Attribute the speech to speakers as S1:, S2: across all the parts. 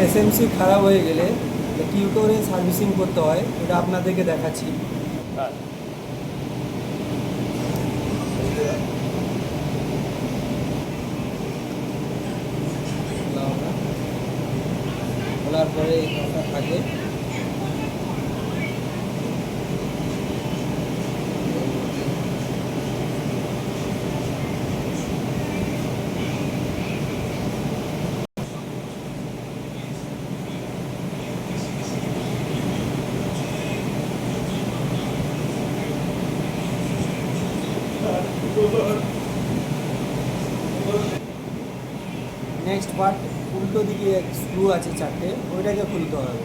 S1: SMC খারাপ হয়ে গেলে কী করে সার্ভিসিং করতে হয় এটা আপনাদেরকে দেখাচ্ছি। খোলার পরে এই নলটা থাকে, নেক্সট পার্ট উল্টো দিকে স্ক্রু আছে চারটে, ওইটাকে খুলতে হবে।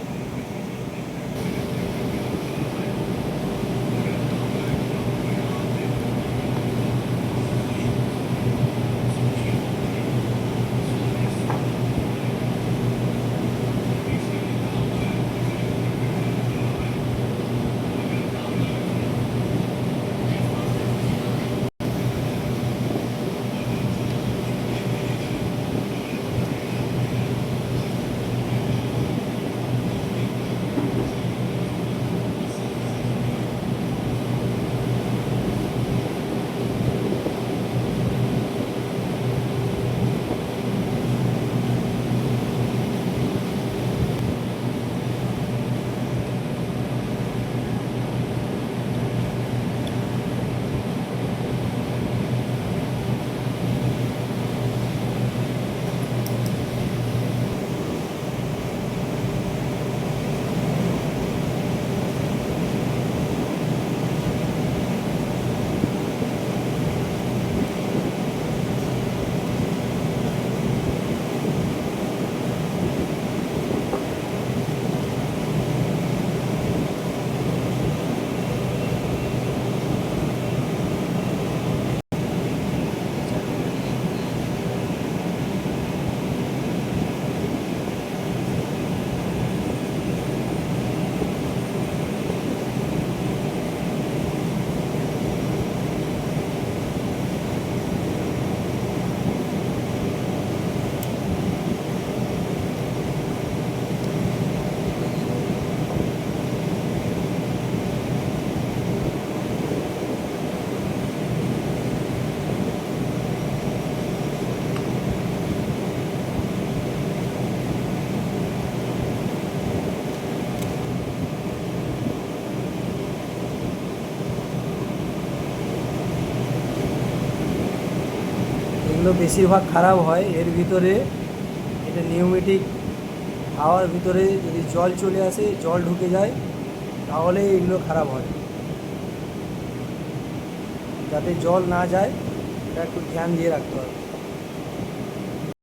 S1: এগুলো বেশিরভাগ খারাপ হয় এর ভিতরে, এটা নিউমেটিক হাওয়ার ভিতরে যদি জল চলে আসে, জল ঢুকে যায়, তাহলে এগুলো খারাপ হয়। যাতে জল না যায় এটা একটু ধ্যান দিয়ে রাখতে হবে।